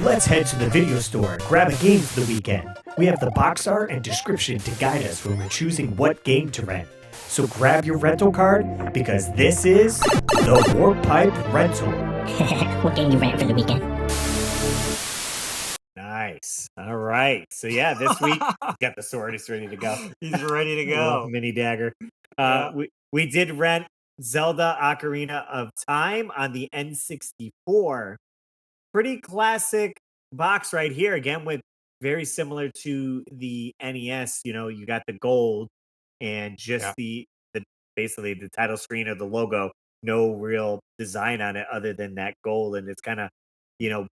Let's head to the video store and grab a game for the weekend. We have the box art and description to guide us when we're choosing what game to rent. So grab your rental card because this is the Warp Pipe Rental. What game you rent for the weekend? Nice. All right. So yeah, this week got the sword. He's ready to go. He's ready to Little go. mini dagger. Yeah. We did rent Zelda Ocarina of Time on the N64. Pretty classic box right here. Again, with very similar to the NES. You know, you got the gold and just the basically the title screen of the logo. No real design on it other than that gold, and it's kind of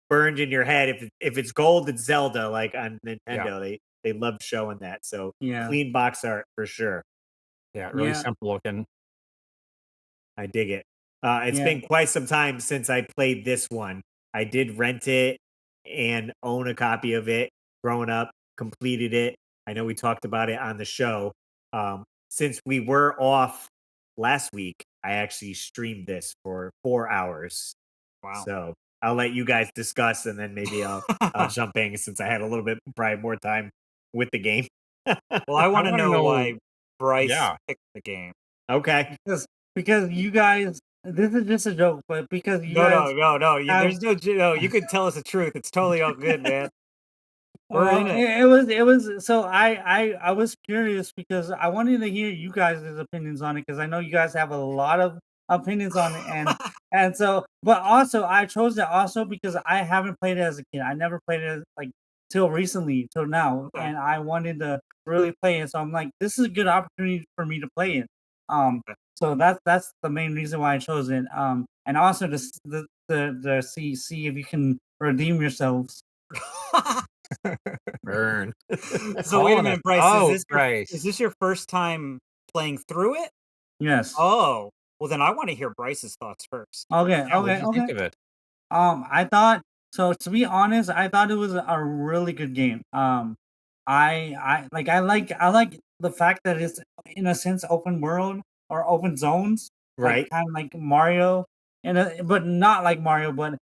burned in your head. If it's gold, it's Zelda. Like on Nintendo, they love showing that. So clean box art for sure. Yeah, really simple looking. I dig it. It's been quite some time since I played this one. I did rent it and own a copy of it growing up, completed it. I know we talked about it on the show. Since we were off last week, I actually streamed this for 4 hours. Wow. So I'll let you guys discuss, and then maybe I'll jump in since I had a little bit probably more time with the game. Well, I want to know why Bryce picked the game. Okay. Because you guys, this is just a joke, but because you guys... No. There's no. You can tell us the truth. It's totally all good, man. We're in it. It was. So I was curious because I wanted to hear you guys' opinions on it because I know you guys have a lot of opinions on it, and so. But also, I chose it also because I haven't played it as a kid. I never played it till recently, till now, and I wanted to really play it. So I'm like, this is a good opportunity for me to play it. So that's the main reason why I chose it. And also to see if you can redeem yourselves. Burn. So wait a minute, Bryce. Bryce. Is this your first time playing through it? Yes. Oh, well then I want to hear Bryce's thoughts first. Okay. What did you think of it? I thought so. To be honest, I thought it was a really good game. I like the fact that it's in a sense open world or open zones, right? Kind of like Mario, but not like Mario. But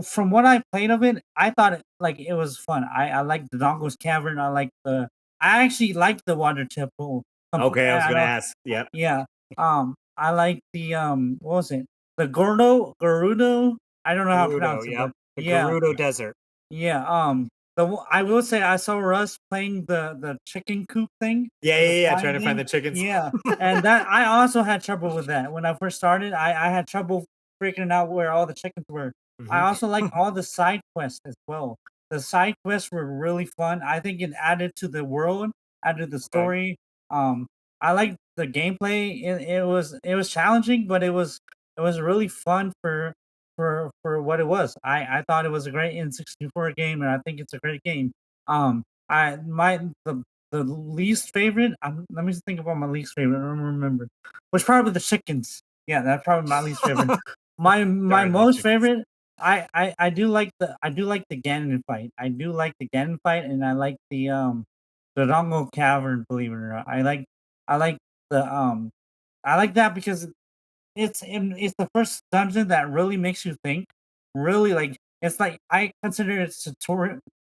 from what I played of it, I thought it was fun. I liked the Dongo's Cavern. I actually liked the water temple. Okay, I was gonna ask. Yep. Yeah. I like the what was it? The Gerudo. I don't know how to pronounce it. But the Gerudo Desert. Yeah. I will say I saw Russ playing the chicken coop thing. Yeah. Trying to find the chickens. Yeah, and that I also had trouble with that when I first started. I had trouble figuring out where all the chickens were. Mm-hmm. I also like all the side quests as well. The side quests were really fun. I think it added to the world, added to the story. Right. I liked the gameplay. It was challenging, but it was really fun for what it was. I thought it was a great N64 game, and I think it's a great game. The least favorite. Let me think about my least favorite. I don't remember. Was probably the chickens. Yeah, that's probably my least favorite. my most favorite. I do like the Ganon fight. I do like the Ganon fight, and I like the Dongo Cavern. Believe it or not, I like that because it's the first dungeon that really makes you think. Really, it's like I consider it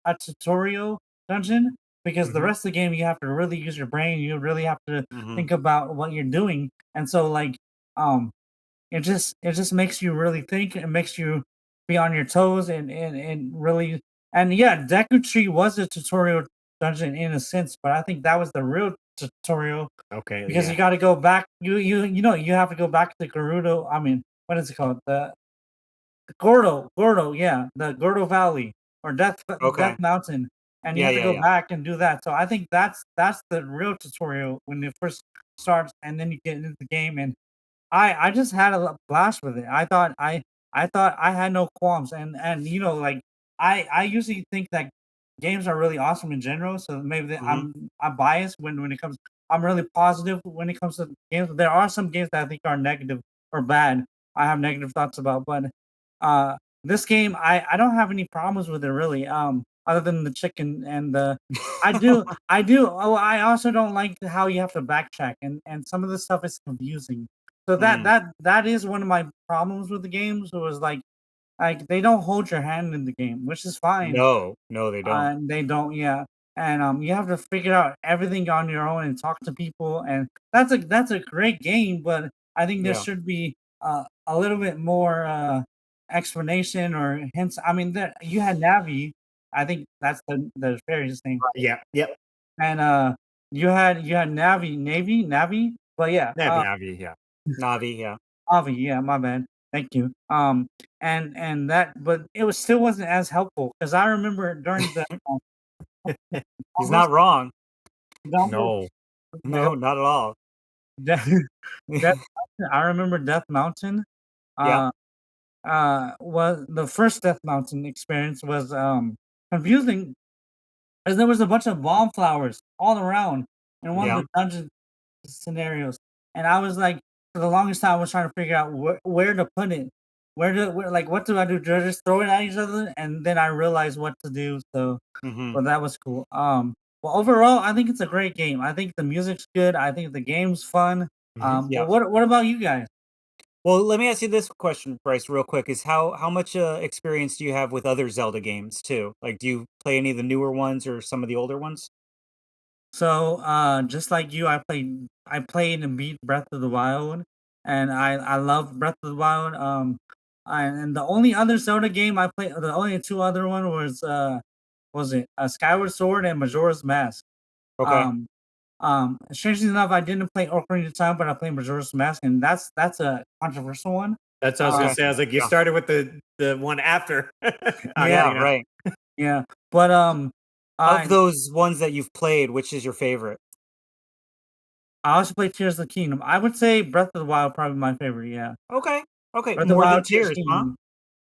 a tutorial dungeon because the rest of the game you have to really use your brain. You really have to think about what you're doing, and so it just makes you really think. It makes you be on your toes and really Deku Tree was a tutorial dungeon in a sense, but I think that was the real tutorial. Okay. Because you got to go back. You have to go back to Gerudo. I mean, what is it called? The Gordo. Yeah, the Gordo Valley or Death Mountain, and you have to go back and do that. So I think that's the real tutorial when it first starts, and then you get into the game. And I just had a blast with it. I thought I had no qualms, and I usually think that games are really awesome in general. So maybe I'm biased when it comes. I'm really positive when it comes to games. There are some games that I think are negative or bad. I have negative thoughts about, but this game I don't have any problems with it really. Other than the chicken and the I do. I also don't like how you have to backtrack and some of the stuff is confusing. So that is one of my problems with the games. It was like like they don't hold your hand in the game, which is fine. No, they don't. They don't, yeah. And you have to figure out everything on your own and talk to people, and that's a great game. But I think there Yeah. should be a little bit more explanation or hints. I mean, you had Navi. I think that's the fairy's name. Yeah. Yep. And you had Navi. But yeah, Navi, yeah. Navi, yeah. Navi. Yeah, my bad. Thank you. And that, but it still wasn't as helpful because I remember during the He's not wrong. No. No, not at all. Death, I remember Death Mountain. Yeah. Was the first Death Mountain experience was confusing because there was a bunch of bomb flowers all around in one of the dungeon scenarios, and I was like, for the longest time, I was trying to figure out where to put it. Like, what do I do? Do I just throw it at each other? And then I realized what to do. So, but that was cool. Well, overall, I think it's a great game. I think the music's good. I think the game's fun. Yeah. But what about you guys? Well, let me ask you this question, Bryce, real quick: is how much experience do you have with other Zelda games too? Like, do you play any of the newer ones or some of the older ones? So, just like you, I played and beat Breath of the Wild, and I love Breath of the Wild. And the only other Zelda game I played, the only two other one was it Skyward Sword and Majora's Mask. Okay. Strangely enough, I didn't play Ocarina of Time, but I played Majora's Mask, and that's a controversial one. That's what I was gonna say. I was like, you started with the one after. Yeah, right. Yeah, but of those ones that you've played, which is your favorite? I also played Tears of the Kingdom. I would say Breath of the Wild probably my favorite. Yeah. Okay. Breath of the More than Wild, Tears, huh? Kingdom.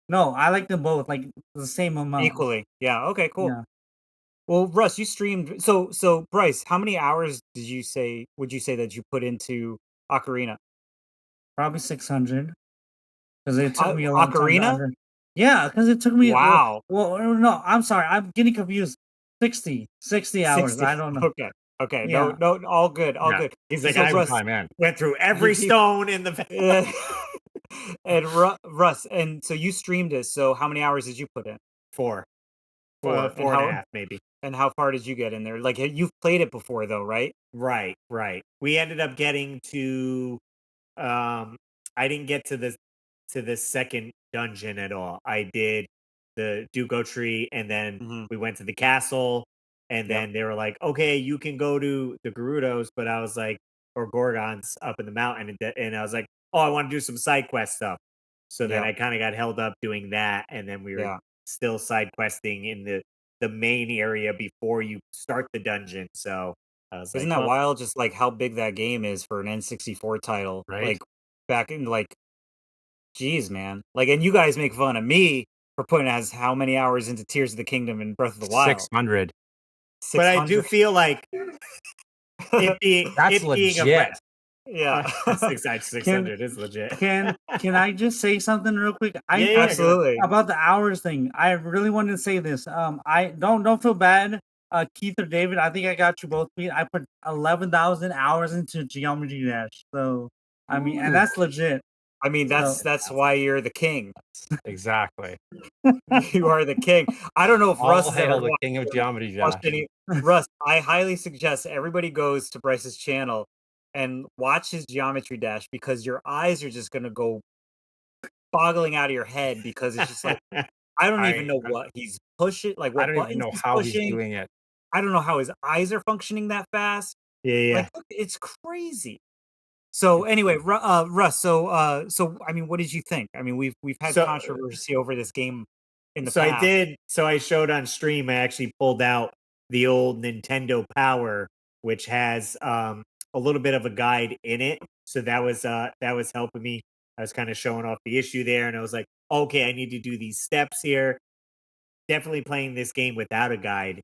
No, I like them both like the same amount. Equally. Yeah. Okay. Cool. Yeah. Well, Russ, you streamed. So Bryce, how many hours would you say that you put into Ocarina? Probably 600 because it took me a long time. Ocarina? Yeah, because it took me. Wow. Well, no, I'm sorry. I'm getting confused. 60 hours. 60. I don't know. Okay. Yeah. No, all good. All good. He's like, So, I Russ, went through every stone in the and Russ, and so you streamed this. So how many hours did you put in? 4 4 and a half, maybe. And how far did you get in there? Like, you've played it before, though, right? Right. We ended up getting to I didn't get to the second dungeon at all. I did the Dugo tree, and then we went to the castle, and then they were like, okay, you can go to the Gerudos, but I was like, or Gorgons up in the mountain, and I was like, oh, I want to do some side quest stuff. So then I kind of got held up doing that, and then we were still side questing in the main area before you start the dungeon. So I was Isn't like, that wild? Just like how big that game is for an N64 title, Right? Like back in geez, man. Like, and you guys make fun of me for putting as how many hours into Tears of the Kingdom and Breath of the Wild? 600. But I do feel like it being legit. a friend. Yeah. 600 is legit. Can I just say something real quick? Absolutely. About the hours thing. I really wanted to say this. I don't feel bad, Keith or David. I think I got you both beat. I put 11,000 hours into Geometry Dash. So I mean, and that's legit. I mean, that's why you're the king. Exactly. You are the king. I don't know if Russ is hail the king of Geometry Dash. Russ, I highly suggest everybody goes to Bryce's channel and watch his Geometry Dash, because your eyes are just gonna go boggling out of your head, because it's just like I don't even know what he's pushing. Like, what I don't even know how he's doing it. I don't know how his eyes are functioning that fast. Yeah. Like, it's crazy. So anyway, Russ. So I mean, what did you think? I mean, we've had controversy over this game in the past. So I showed on stream. I actually pulled out the old Nintendo Power, which has a little bit of a guide in it. So that was helping me. I was kind of showing off the issue there, and I was like, okay, I need to do these steps here. Definitely playing this game without a guide,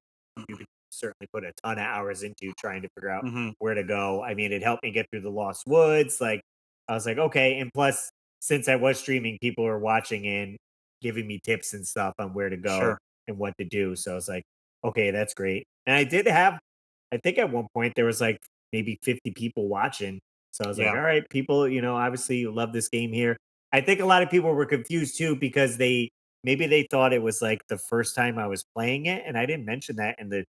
you could certainly put a ton of hours into trying to figure out where to go. I mean, it helped me get through the Lost Woods. Like, I was like, okay. And plus, since I was streaming, people were watching and giving me tips and stuff on where to go and what to do. So I was like, okay, that's great. And I think at one point there was like maybe 50 people watching. So I was like, all right, people, obviously love this game here. I think a lot of people were confused too, because they maybe they thought it was like the first time I was playing it, and I didn't mention that in the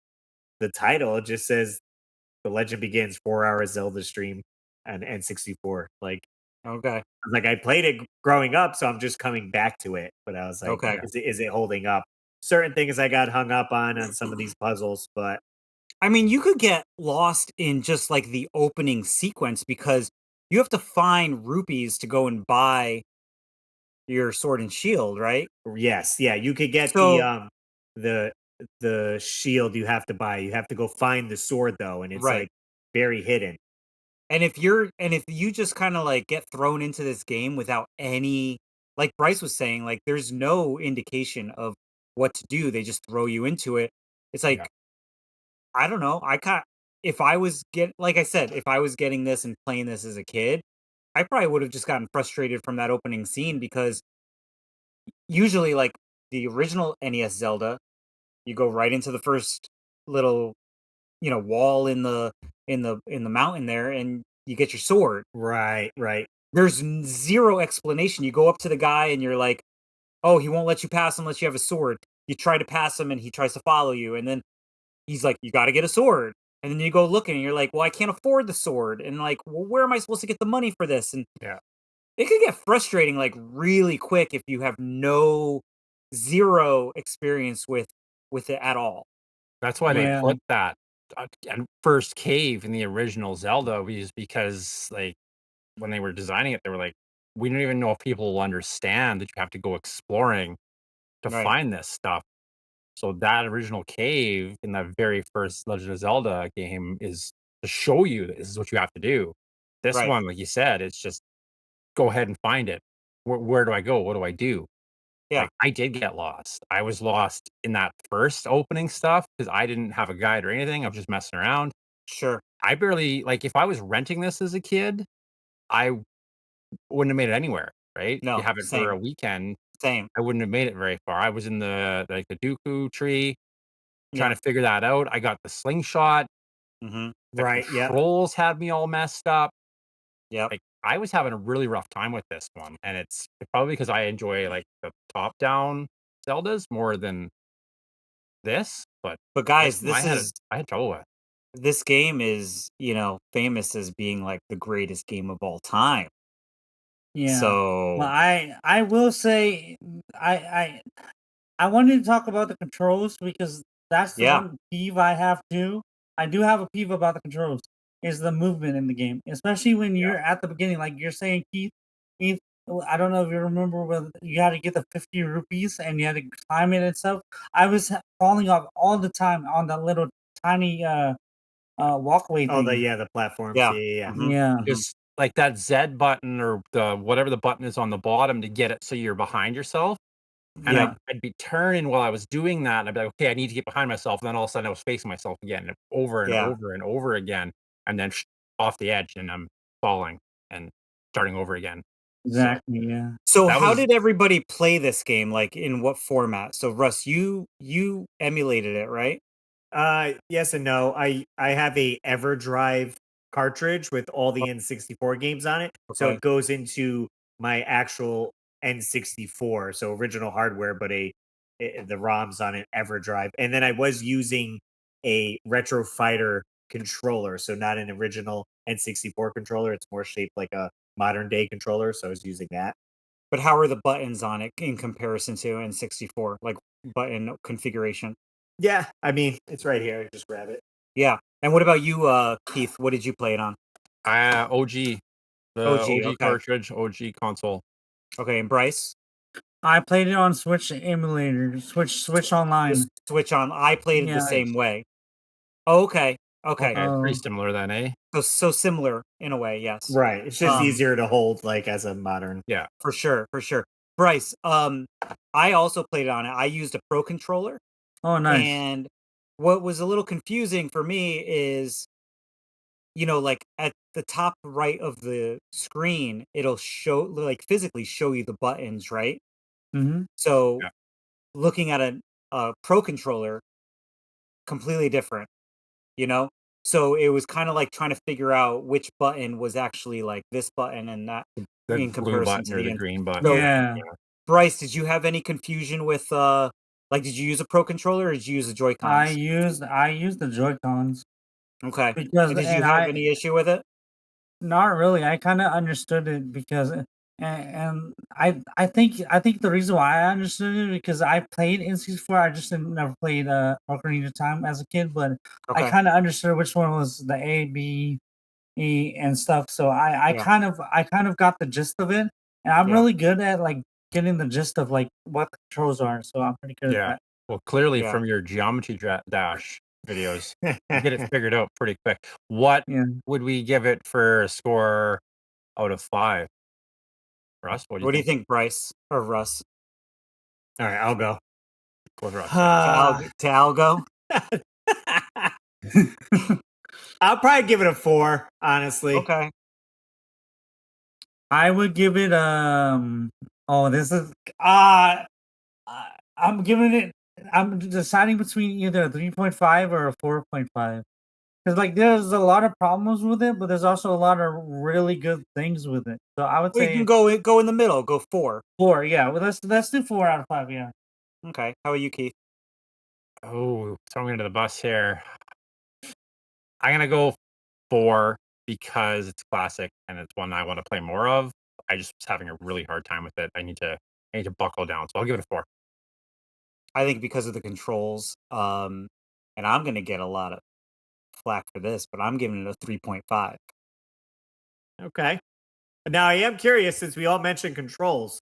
title. It just says the legend begins 4 hour Zelda stream on N64. Like, Okay. like I played it growing up, so I'm just coming back to it. But I was like, Okay. is it holding up? Certain things I got hung up on some of these puzzles, but I mean, you could get lost in just like the opening sequence because you have to find rupees to go and buy your sword and shield, right? yes, yeah, you could get So the the shield you have to buy. You have to go find the sword though, and it's right. like very hidden. And if you just kind of like get thrown into this game without any, like Bryce was saying, like there's no indication of what to do. They just throw you into it. It's like Yeah. I don't know. If I was like I said, if I was getting this and playing this as a kid, I probably would have just gotten frustrated from that opening scene because usually like the original NES Zelda, you go right into the first little, wall in the mountain there and you get your sword. Right, right. There's zero explanation. You go up to the guy and you're like, "Oh, he won't let you pass unless you have a sword." You try to pass him and he tries to follow you and then he's like, "You gotta get a sword." And then you go looking and you're like, "Well, I can't afford the sword." And like, "Well, where am I supposed to get the money for this?" And Yeah. it could get frustrating like really quick if you have zero experience with it at all. That's why they Yeah. put that first cave in the original Zelda was because, like, when they were designing it, they were like, "We don't even know if people will understand that you have to go exploring to Right. find this stuff." So that original cave in the very first Legend of Zelda game is to show you that this is what you have to do. This Right. one, like you said, it's just go ahead and find it. Where do I go? What do I do? Yeah. Like, I did get lost. I was lost in that first opening stuff because I didn't have a guide or anything. I was just messing around. Sure. I barely like, if I was renting this as a kid, I wouldn't have made it anywhere, right? You No. have it for Same. a weekend, Same. I wouldn't have made it very far. I was in the Dooku tree trying Yeah. to figure that out. I got the slingshot. Mhm. The Right, yeah. controls had me all messed up. Yep. Like, I was having a really rough time with this one, and it's probably because I enjoy, like, the top-down Zeldas more than this, but But this guys, one I had trouble with. this game is, famous as being like the greatest game of all time. Yeah. Well, So, I will say I wanted to talk about the controls because that's the yeah. one peeve I have too. I do have a peeve about the controls is the movement in the game, especially when Yeah. you're at the beginning, like you're saying, Keith. I don't know if you remember when you had to get the 50 rupees and you had to climb it and stuff. I was falling off all the time on that little tiny walkway Oh, thing. the platforms. Yeah. Yeah, yeah, yeah. Mhm. Yeah, Mhm. Just, like, that Z button or the whatever the button is on the bottom to get it so you're behind yourself, and Yeah. I'd be turning while I was doing that, and I'd be like, "Okay, I need to get behind myself," and then all of a sudden I was facing myself again, over and Yeah. over and over again, and then off the edge, and I'm falling and starting over again. So, exactly. Yeah. So that how was did everybody play this game? Like in what format? So Russ, you emulated it, right? Yes and no. I have a EverDrive cartridge with all the N64 games on it, so Okay. it goes into my actual N64, so original hardware, but the ROMs on an EverDrive. And then I was using a Retro Fighter controller, so not an original N64 controller. It's more shaped like a modern day controller, so I was using that. But how are the buttons on it in comparison to N64? Like button configuration? Yeah, I mean it's right here. Just grab it. Yeah. And what about you, Keith? What did you play it on? OG, the OG. OG Okay. cartridge, OG console. Okay. And Bryce? I played it on Switch emulator, Switch Online. Just switch on. I played it the Yeah. same way. Oh, okay. Okay. Okay, pretty Oh, similar then, eh? So similar in a way, yes. Right. It's just Um, easier to hold like as a modern. Yeah. for sure, for sure. Bryce, I also played it on it. I used a pro controller, oh, nice. and what was a little confusing for me is, like at the top right of the screen, it'll show like physically show you the buttons, right? Mm-hmm. So Yeah. looking at a pro controller, completely different, you know? So it was kind of like trying to figure out which button was actually like this button and that The in blue comparison button to or the the end. green button, So yeah, Yeah. yeah. Bryce, did you have any confusion with like did you use a Pro controller or did you use the Joy-Cons? I used the Joy-Cons. Okay. Because did you have any issue with it? Not really. I kind of understood it because, and I think the reason why I understood it because I played N64. I just never played Ocarina of Time as a kid, but I kind of understood which one was the A, B, E, and stuff. So I kind of got the gist of it, and I'm really good at like getting the gist of like what the controls are. So I'm pretty good at that. Well, clearly from your Geometry Dash videos, you get it figured out pretty quick. What would we give it for a score out of 5? Russ, what do you think, Bryce or Russ? All right, I'll go. With Russ. I'll go. I'll probably give it a 4, honestly. Okay. I would give it this is I'm giving it I'm deciding between either a 3.5 or a 4.5. Because like there's a lot of problems with it, but there's also a lot of really good things with it. So I would say you can go in the middle, go 4. 4, yeah. Well, let's do 4 out of 5, yeah. Okay. How about you, Keith? Oh, throwing into the bus here. I'm gonna go 4 because it's classic and it's one I want to play more of. I just was having a really hard time with it. I need to buckle down, so I'll give it a 4. I think because of the controls, and I'm gonna get a lot of flack for this, but I'm giving it a 3.5. Okay. Now I am curious since we all mentioned controls.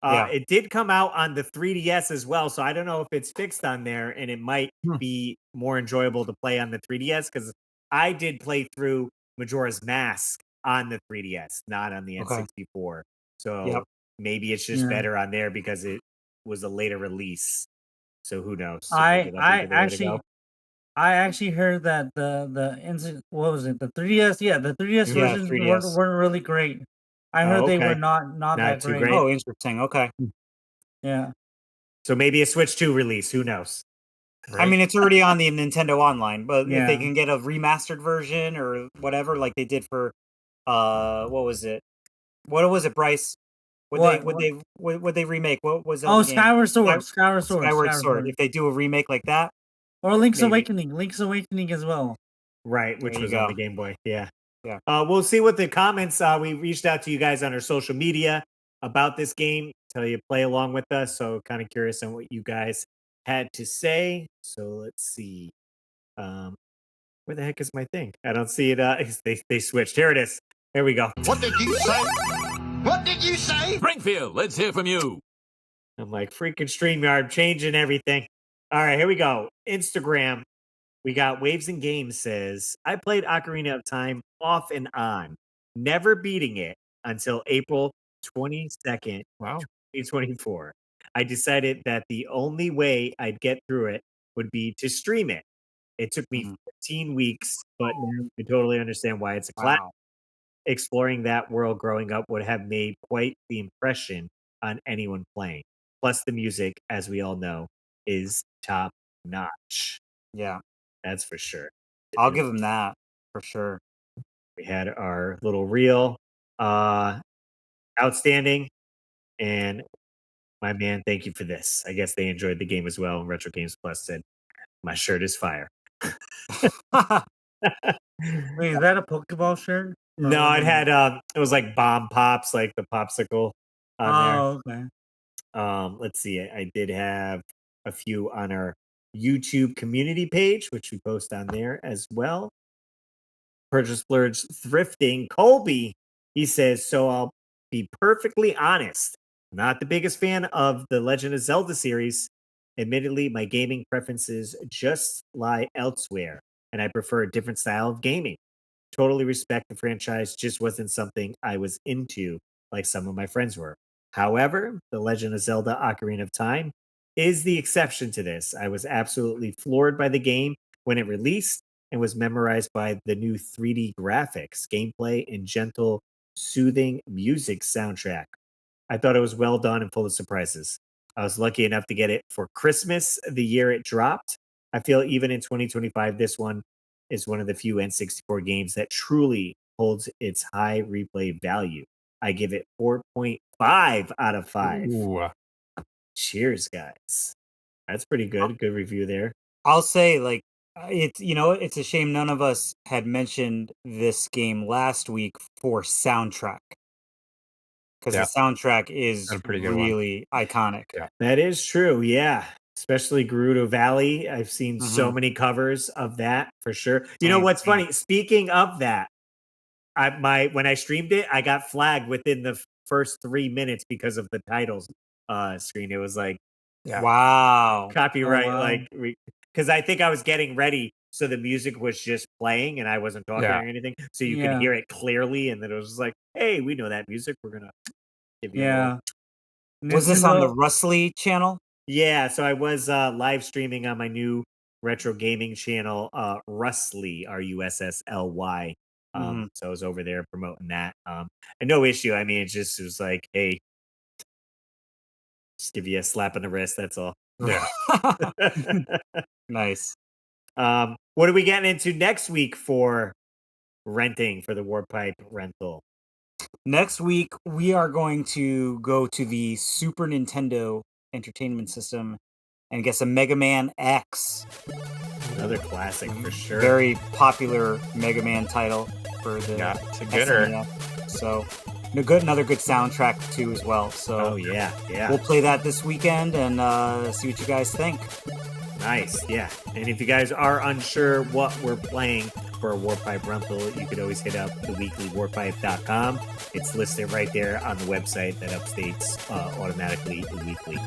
It did come out on the 3DS as well, so I don't know if it's fixed on there, and it might be more enjoyable to play on the 3DS because I did play through Majora's Mask on the 3DS, not on the N64. So maybe it's just better on there because it was a later release. So who knows? So I actually heard that what was it? The 3DS, the 3DS versions weren't really great. I heard they were not that too great. Oh, interesting. Okay. Yeah. So maybe a Switch 2 release. Who knows? Right? I mean, it's already on the Nintendo Online, but if they can get a remastered version or whatever, like they did for, what was it? What was it, Bryce? Would they remake? What was Zelda game? Skyward Sword. Skyward Sword. If they do a remake like that, or Link's Awakening. Link's Awakening as well. Right, which was on the Game Boy. Yeah. We'll see what the comments. We reached out to you guys on our social media about this game. Tell you play along with us. So kind of curious on what you guys had to say. So let's see. Where the heck is my thing? I don't see it. They switched. Here it is. There we go. What did you say? What did you say? Springfield, let's hear from you. I'm like freaking StreamYard changing everything. All right, here we go. Instagram. We got Waves and Games says, I played Ocarina of Time off and on, never beating it until April 22nd, 2024. I decided that the only way I'd get through it would be to stream it. It took me 15 weeks, but now I totally understand why it's a classic. Exploring that world growing up would have made quite the impression on anyone playing. Plus, the music, as we all know, is top notch. Yeah. That's for sure. I'll give them that for sure. We had our little reel. Outstanding. And my man, thank you for this. I guess they enjoyed the game as well. And Retro Games Plus said, my shirt is fire. Wait, is that a Pokeball shirt? No, it had it was like Bomb Pops, like the popsicle on there. Okay. Let's see. I did have a few on our YouTube community page, which we post on there as well. Purchase Splurge Thrifting. Colby, he says, so I'll be perfectly honest. I'm not the biggest fan of the Legend of Zelda series. Admittedly, my gaming preferences just lie elsewhere, and I prefer a different style of gaming. Totally respect the franchise, just wasn't something I was into like some of my friends were. However, The Legend of Zelda Ocarina of Time is the exception to this. I was absolutely floored by the game when it released and was memorized by the new 3D graphics, gameplay, and gentle, soothing music soundtrack. I thought it was well done and full of surprises. I was lucky enough to get it for Christmas the year it dropped. I feel even in 2025, this one is one of the few N64 games that truly holds its high replay value. I give it 4.5 out of 5. Ooh. Cheers, guys. That's pretty good. Good review there. I'll say, like, it's a shame none of us had mentioned this game last week for soundtrack. Because the soundtrack is really iconic. Yeah. That is true, yeah. Especially Gerudo Valley. I've seen so many covers of that for sure. You know what's funny? Speaking of that, when I streamed it, I got flagged within the first 3 minutes because of the titles screen. It was like, wow, copyright, because I think I was getting ready, so the music was just playing and I wasn't talking or anything, so you can hear it clearly, and then it was just like, hey, we know that music, we're gonna give you Was this on the Rustley channel? Yeah, so I was live streaming on my new retro gaming channel, Rustley, Russly. So I was over there promoting that. And no issue. I mean, it was like, hey, just give you a slap on the wrist. That's all. Yeah. Nice. What are we getting into next week for renting for the Warp Pipe rental? Next week, we are going to go to the Super Nintendo Entertainment System and get some Mega Man X. Another classic for sure. Very popular Mega Man title for the it's a gooder. SNES. So another good soundtrack too as well. So yeah. We'll play that this weekend and see what you guys think. Nice, yeah. And if you guys are unsure what we're playing for a Warp Pipe rental, you could always hit up theweeklywarpipe.com. It's listed right there on the website that updates automatically weekly.